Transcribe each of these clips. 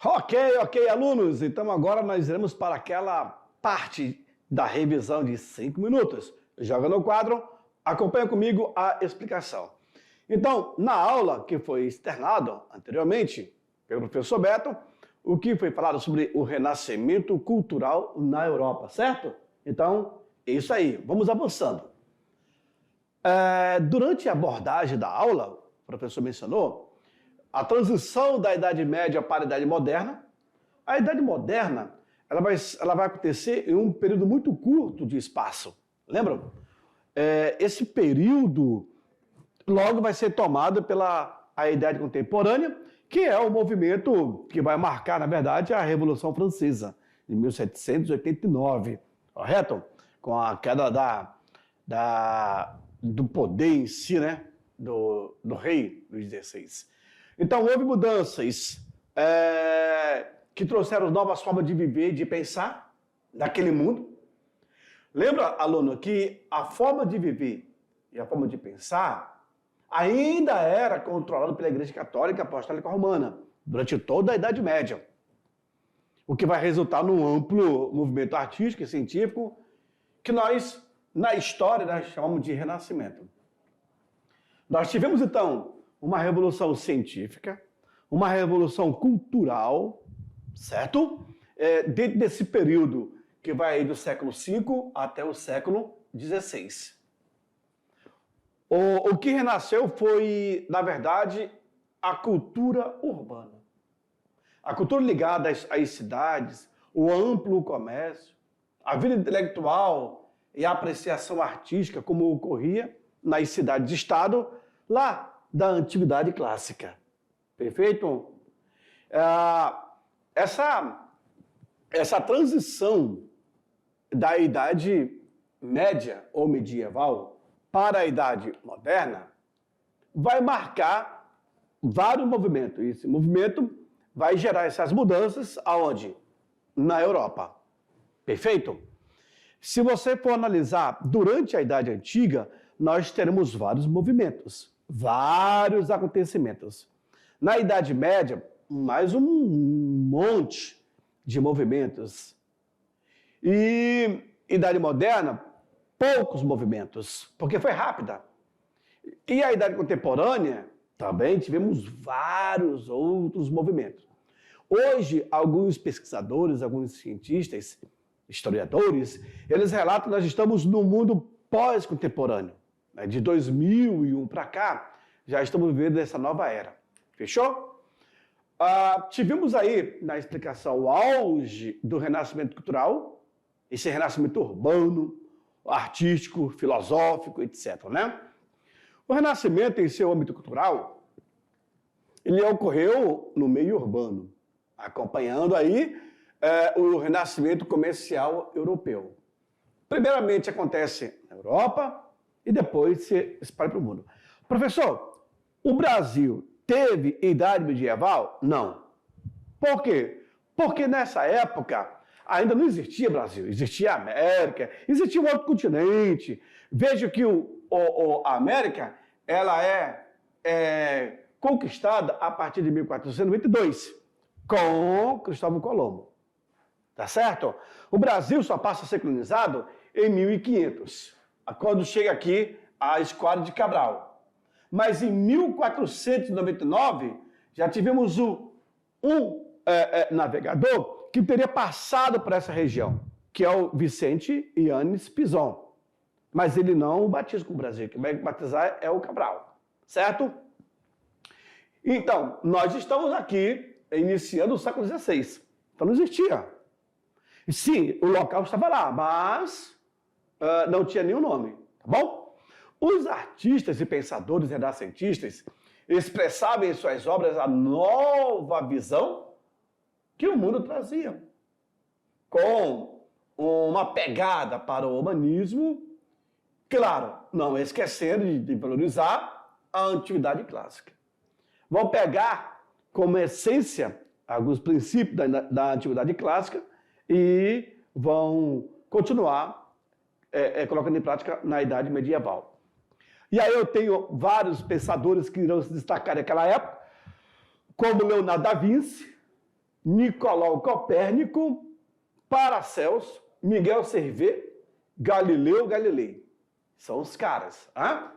Ok, alunos. Então agora nós iremos para aquela parte da revisão de 5 minutos. Joga no quadro, acompanha comigo a explicação. Então, na aula que foi externado anteriormente pelo professor Beto, o que foi falado sobre o renascimento cultural na Europa, certo? Então, é isso aí, vamos avançando. Durante a abordagem da aula, o professor mencionou a transição da Idade Média para a Idade Moderna. A Idade Moderna ela vai acontecer em um período muito curto de espaço. Lembram? Esse período logo vai ser tomado pela Idade Contemporânea, que é o movimento que vai marcar, na verdade, a Revolução Francesa, de 1789, correto? Com a queda do poder em si, né? Do rei Luís XVI. Então, houve mudanças que trouxeram novas formas de viver e de pensar naquele mundo. Lembra, aluno, que a forma de viver e a forma de pensar ainda era controlada pela Igreja Católica Apostólica Romana durante toda a Idade Média, o que vai resultar num amplo movimento artístico e científico que nós, na história, nós chamamos de Renascimento. Nós tivemos, então, uma revolução científica, uma revolução cultural, certo? Dentro desse período que vai do século V até o século XVI. O que renasceu foi, na verdade, a cultura urbana. A cultura ligada às cidades, o amplo comércio, a vida intelectual e a apreciação artística, como ocorria nas cidades-estado, lá da Antiguidade Clássica. Perfeito? Essa transição da Idade Média ou medieval para a Idade Moderna vai marcar vários movimentos. Esse movimento vai gerar essas mudanças aonde? Na Europa. Perfeito? Se você for analisar durante a Idade Antiga, nós teremos vários movimentos, vários acontecimentos. Na Idade Média, mais um monte de movimentos. E Idade Moderna, poucos movimentos, porque foi rápida. E a Idade Contemporânea, também tivemos vários outros movimentos. Hoje, alguns pesquisadores, alguns cientistas, historiadores, eles relatam que nós estamos no mundo pós-contemporâneo. De 2001 para cá, já estamos vivendo essa nova era. Fechou? Tivemos aí, na explicação, o auge do renascimento cultural, esse renascimento urbano, artístico, filosófico, etc. Né? O renascimento em seu âmbito cultural, ele ocorreu no meio urbano, acompanhando aí o renascimento comercial europeu. Primeiramente acontece na Europa e depois se espalha para o mundo. Professor, o Brasil teve idade medieval? Não. Por quê? Porque nessa época ainda não existia Brasil, existia América, existia um outro continente. Veja que a América ela é conquistada a partir de 1492, com Cristóvão Colombo. Tá certo? O Brasil só passa a ser colonizado em 1500, quando chega aqui a Esquadra de Cabral. Mas em 1499 já tivemos um navegador que teria passado por essa região, que é o Vicente Yanes Pinzon. Mas ele não batiza com o Brasil, quem vai batizar é o Cabral, certo? Então, nós estamos aqui iniciando o século XVI. Então não existia. Sim, o local estava lá, mas não tinha nenhum nome, tá bom? Os artistas e pensadores renascentistas expressavam em suas obras a nova visão que o mundo trazia, com uma pegada para o humanismo, claro, não esquecendo de valorizar a antiguidade clássica. Vão pegar como essência alguns princípios da antiguidade clássica e vão continuar colocando em prática na Idade Medieval. E aí eu tenho vários pensadores que irão se destacar naquela época, como Leonardo da Vinci, Nicolau Copérnico, Paracelso, Miguel Servet, Galileu Galilei. São os caras. Hein?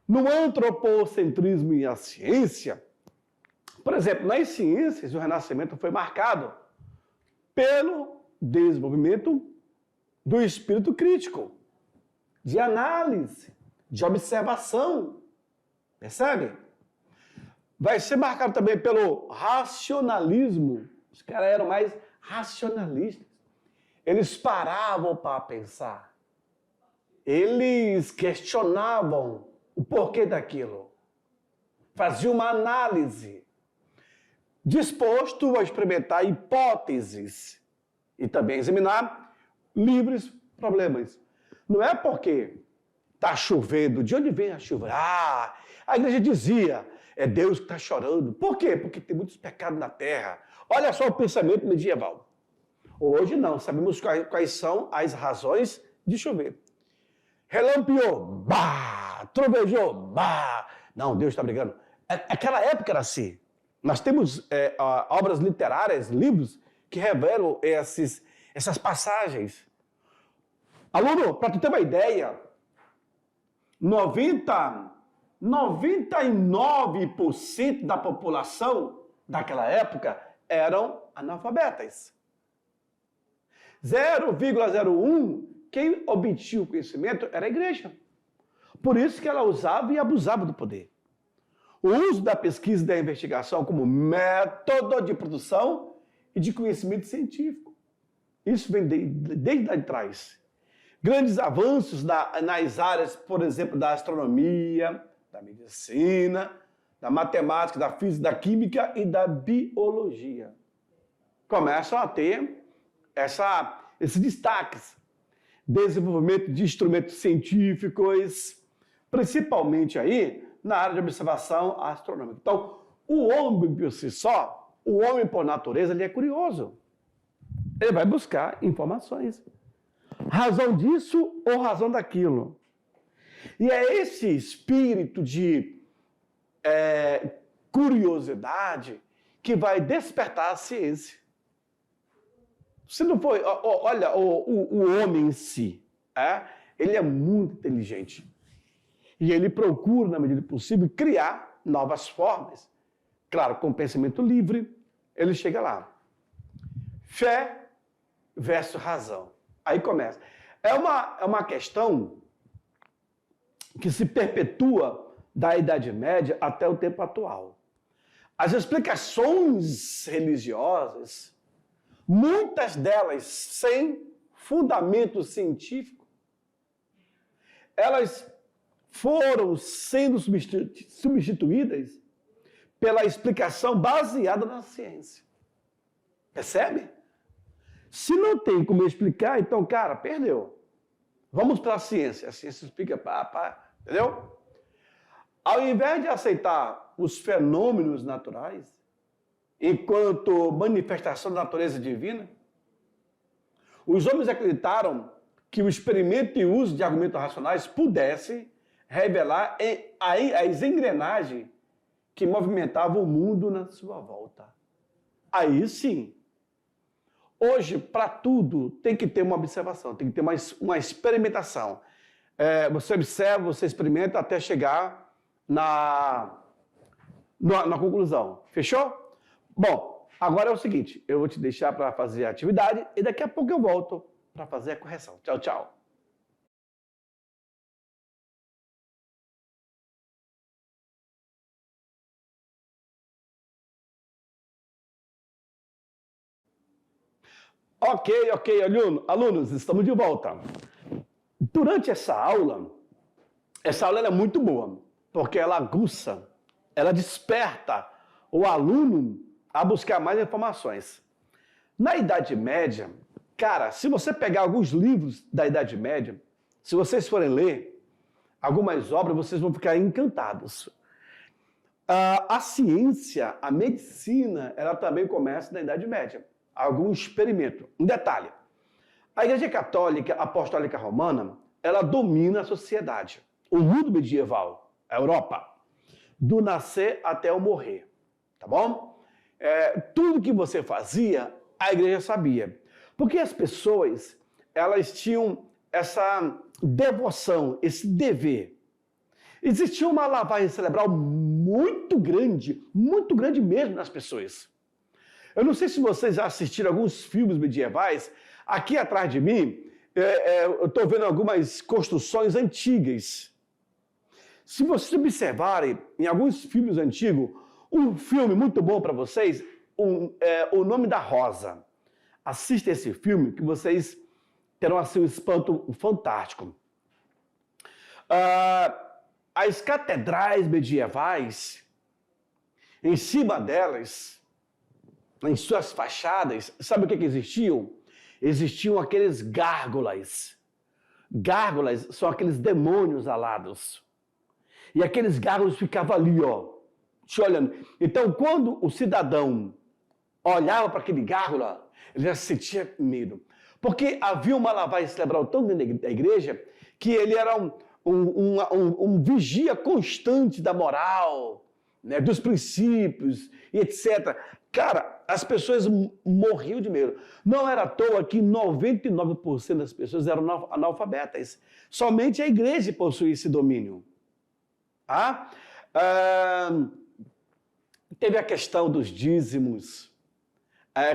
No antropocentrismo e a ciência, por exemplo, nas ciências, o Renascimento foi marcado pelo desenvolvimento do espírito crítico, de análise, de observação. Percebe? Vai ser marcado também pelo racionalismo. Os caras eram mais racionalistas. Eles paravam para pensar. Eles questionavam o porquê daquilo. Faziam uma análise. Disposto a experimentar hipóteses e também examinar livres problemas. Não é porque está chovendo. De onde vem a chuva? A igreja dizia, é Deus que está chorando. Por quê? Porque tem muitos pecados na terra. Olha só o pensamento medieval. Hoje não, sabemos quais são as razões de chover. Relampeou, bah! Trovejou, bah! Não, Deus está brigando. Aquela época era assim. Nós temos obras literárias, livros, que revelam essas passagens. Aluno, para tu ter uma ideia, 99% da população daquela época eram analfabetas. 0,01% quem obtinha o conhecimento era a igreja. Por isso que ela usava e abusava do poder. O uso da pesquisa e da investigação como método de produção e de conhecimento científico. Isso vem desde lá de trás. Grandes avanços nas áreas, por exemplo, da astronomia, da medicina, da matemática, da física, da química e da biologia. Começam a ter esses destaques. Desenvolvimento de instrumentos científicos, principalmente aí na área de observação astronômica. Então, o homem por si só, o homem por natureza, ele é curioso. Ele vai buscar informações. Razão disso ou razão daquilo. E é esse espírito de curiosidade que vai despertar a ciência. Se não for, olha, o homem em si, ele é muito inteligente. E ele procura, na medida do possível, criar novas formas. Claro, com pensamento livre, ele chega lá. Fé versus razão. Aí começa. É uma questão que se perpetua da Idade Média até o tempo atual. As explicações religiosas, muitas delas sem fundamento científico, elas foram sendo substituídas pela explicação baseada na ciência. Percebe? Se não tem como explicar, então, cara, perdeu. Vamos para a ciência. A ciência explica, entendeu? Ao invés de aceitar os fenômenos naturais enquanto manifestação da natureza divina, os homens acreditaram que o experimento e uso de argumentos racionais pudesse revelar as engrenagens que movimentavam o mundo na sua volta. Aí sim. Hoje, para tudo, tem que ter uma observação, tem que ter uma experimentação. Você observa, você experimenta até chegar na conclusão. Fechou? Bom, agora é o seguinte, eu vou te deixar para fazer a atividade e daqui a pouco eu volto para fazer a correção. Tchau, tchau. Ok, alunos, estamos de volta. Durante essa aula é muito boa, porque ela aguça, ela desperta o aluno a buscar mais informações. Na Idade Média, cara, se você pegar alguns livros da Idade Média, se vocês forem ler algumas obras, vocês vão ficar encantados. A ciência, a medicina, ela também começa na Idade Média. Algum experimento. Um detalhe, A Igreja Católica Apostólica Romana, ela domina a sociedade, o mundo medieval, a Europa, do nascer até o morrer, tá bom? Tudo que você fazia, a igreja sabia. Porque as pessoas, elas tinham essa devoção, esse dever. Existia uma lavagem cerebral muito grande mesmo nas pessoas. Eu não sei se vocês já assistiram alguns filmes medievais. Aqui atrás de mim, eu estou vendo algumas construções antigas. Se vocês observarem em alguns filmes antigos, um filme muito bom para vocês, O Nome da Rosa. Assista esse filme que vocês terão assim, um espanto fantástico. As catedrais medievais, em cima delas, em suas fachadas, sabe o que existiam? Existiam aqueles gárgulas. Gárgulas são aqueles demônios alados. E aqueles gárgulas ficavam ali, ó, te olhando. Então, quando o cidadão olhava para aquele gárgula, ele já sentia medo. Porque havia uma lavagem cerebral tão grande da igreja que ele era um vigia constante da moral, né, dos princípios e etc. Cara, as pessoas morriam de medo. Não era à toa que 99% das pessoas eram analfabetas. Somente a igreja possuía esse domínio. Teve a questão dos dízimos.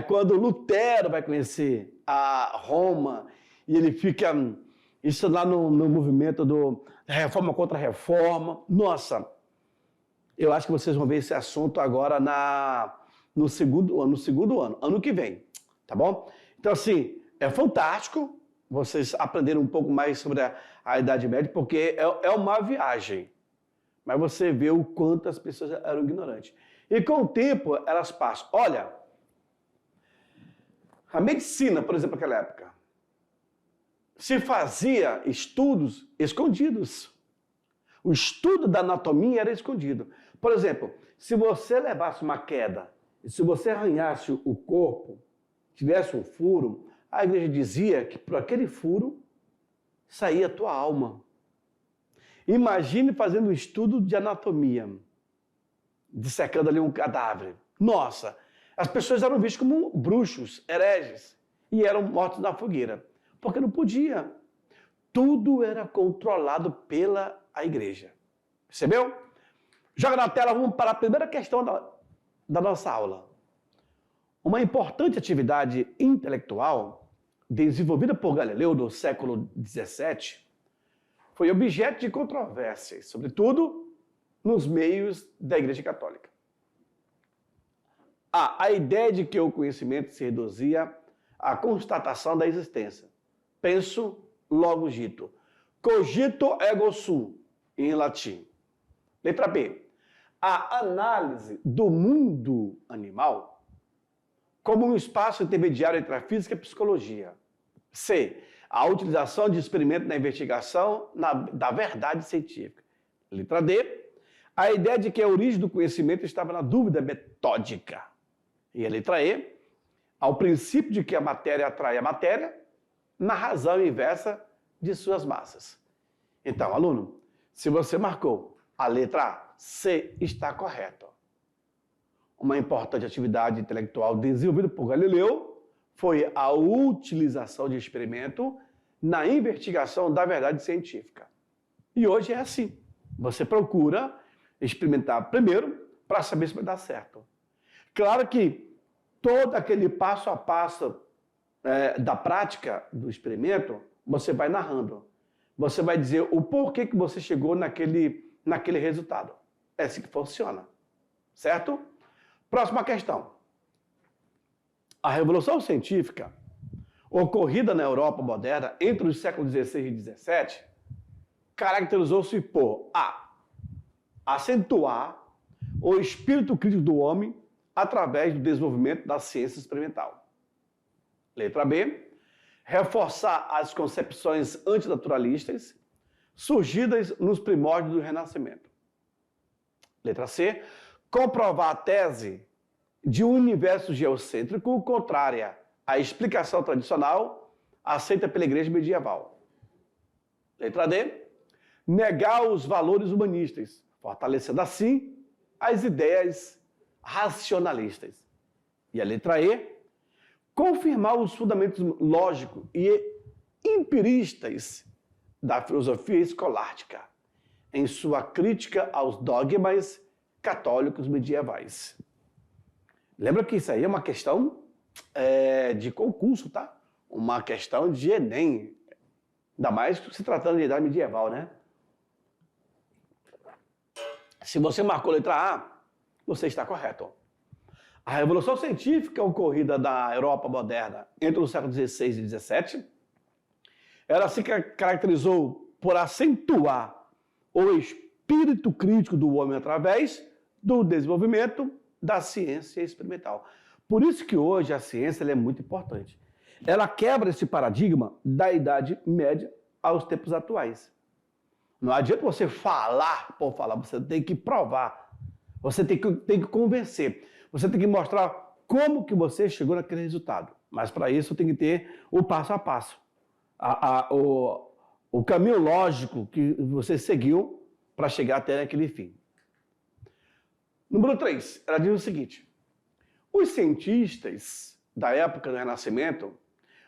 Quando Lutero vai conhecer a Roma e ele fica, isso lá no movimento da reforma contra a reforma. Nossa, eu acho que vocês vão ver esse assunto agora no segundo ano, ano que vem, tá bom? Então, assim, é fantástico vocês aprenderem um pouco mais sobre a Idade Média, porque é uma viagem. Mas você vê o quanto as pessoas eram ignorantes. E com o tempo, elas passam. Olha, a medicina, por exemplo, naquela época, se fazia estudos escondidos. O estudo da anatomia era escondido. Por exemplo, se você levasse uma queda, se você arranhasse o corpo, tivesse um furo, a igreja dizia que por aquele furo saía a tua alma. Imagine fazendo um estudo de anatomia, dissecando ali um cadáver. Nossa, as pessoas eram vistas como bruxos, hereges, e eram mortos na fogueira, porque não podia. Tudo era controlado pela igreja. Percebeu? Joga na tela, vamos para a primeira questão da nossa aula. Uma importante atividade intelectual desenvolvida por Galileu no século XVII foi objeto de controvérsias, sobretudo nos meios da Igreja Católica. A ideia de que o conhecimento se reduzia à constatação da existência. Penso, logo dito. Cogito ergo sum, em latim. Letra B. A análise do mundo animal como um espaço intermediário entre a física e a psicologia. C. A utilização de experimentos na investigação da verdade científica. Letra D. A ideia de que a origem do conhecimento estava na dúvida metódica. E a letra E. Ao princípio de que a matéria atrai a matéria, na razão inversa de suas massas. Então, aluno, se você marcou a letra C, está correto. Uma importante atividade intelectual desenvolvida por Galileu foi a utilização de experimento na investigação da verdade científica. E hoje é assim. Você procura experimentar primeiro para saber se vai dar certo. Claro que todo aquele passo a passo da prática do experimento, você vai narrando. Você vai dizer o porquê que você chegou naquele resultado. É assim que funciona. Certo? Próxima questão. A Revolução Científica, ocorrida na Europa moderna entre os séculos XVI e XVII, caracterizou-se por a. Acentuar o espírito crítico do homem através do desenvolvimento da ciência experimental. Letra B. Reforçar as concepções antinaturalistas surgidas nos primórdios do Renascimento. Letra C. Comprovar a tese de um universo geocêntrico contrária à explicação tradicional aceita pela igreja medieval. Letra D, negar os valores humanistas, fortalecendo assim as ideias racionalistas. E a letra E, confirmar os fundamentos lógicos e empiristas da filosofia escolástica em sua crítica aos dogmas católicos medievais. Lembra que isso aí é uma questão de concurso, tá? Uma questão de Enem. Ainda mais se tratando de idade medieval, né? Se você marcou letra A, você está correto. A revolução científica ocorrida na Europa moderna entre os séculos XVI e XVII, ela se caracterizou por acentuar o espírito crítico do homem através do desenvolvimento da ciência experimental. Por isso que hoje a ciência é muito importante. Ela quebra esse paradigma da Idade Média aos tempos atuais. Não adianta você falar por falar, você tem que provar, você tem que convencer, você tem que mostrar como que você chegou naquele resultado. Mas para isso tem que ter o passo a passo, o caminho lógico que você seguiu para chegar até aquele fim. Número 3, ela diz o seguinte: os cientistas da época do Renascimento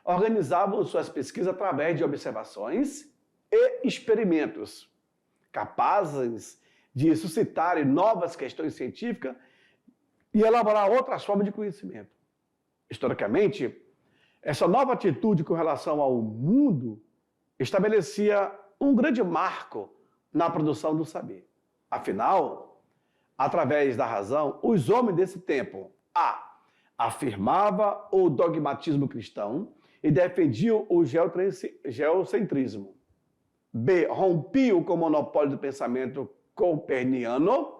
organizavam suas pesquisas através de observações e experimentos, capazes de suscitarem novas questões científicas e elaborar outras formas de conhecimento. Historicamente, essa nova atitude com relação ao mundo estabelecia um grande marco na produção do saber. Afinal, através da razão, os homens desse tempo afirmava o dogmatismo cristão e defendiam o geocentrismo. B, rompiam com o monopólio do pensamento copernicano,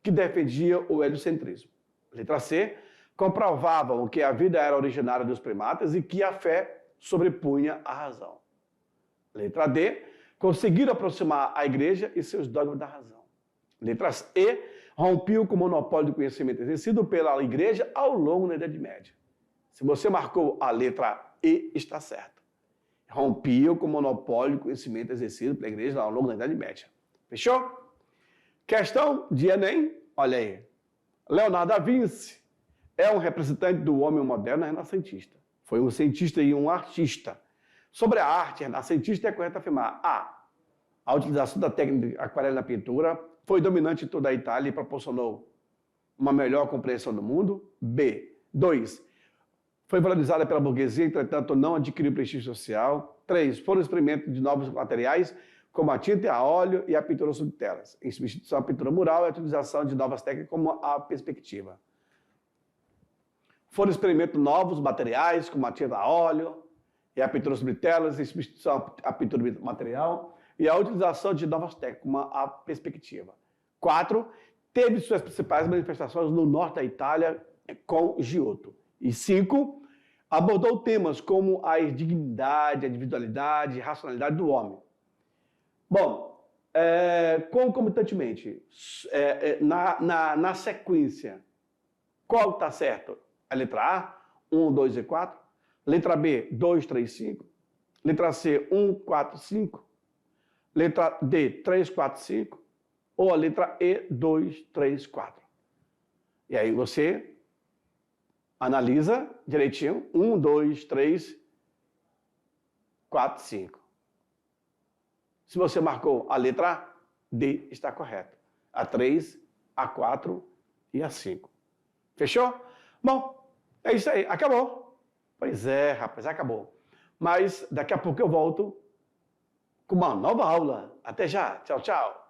que defendia o heliocentrismo. Letra C, comprovavam que a vida era originária dos primatas e que a fé sobrepunha a razão. Letra D, conseguiram aproximar a igreja e seus dogmas da razão. Letra E, rompiam com o monopólio do conhecimento exercido pela igreja ao longo da Idade Média. Se você marcou a letra E, está certo. Rompiam com o monopólio do conhecimento exercido pela igreja ao longo da Idade Média. Fechou? Questão de Enem, olha aí. Leonardo da Vinci é um representante do homem moderno renascentista. Foi um cientista e um artista. Sobre a arte renascentista, é correto afirmar: a utilização da técnica de aquarela na pintura foi dominante em toda a Itália e proporcionou uma melhor compreensão do mundo. B. 2. Foi valorizada pela burguesia, entretanto não adquiriu prestígio social. 3. Foram experimentos de novos materiais, como a tinta a óleo e a pintura sobre telas, em substituição à pintura mural e a utilização de novas técnicas como a perspectiva. Foram experimentos novos materiais, como a tinta a óleo e a pintura sobre telas, em substituição à pintura material e a utilização de novas técnicas, como a perspectiva. 4. Teve suas principais manifestações no norte da Itália com Giotto. E 5. Abordou temas como a dignidade, a individualidade e a racionalidade do homem. Bom, concomitantemente, na sequência, qual está certo? A letra A, 1, 2 e 4. Letra B, 2, 3, 5. Letra C, 1, 4, 5. Letra D, 3, 4, 5. Ou a letra E, 2, 3, 4. E aí você analisa direitinho. 1, 2, 3, 4, 5. Se você marcou a letra A, D está correto. A 3, a 4 e a 5. Fechou? Bom, é isso aí. Acabou. Pois é, rapaz, acabou. Mas daqui a pouco eu volto com uma nova aula. Até já. Tchau, tchau.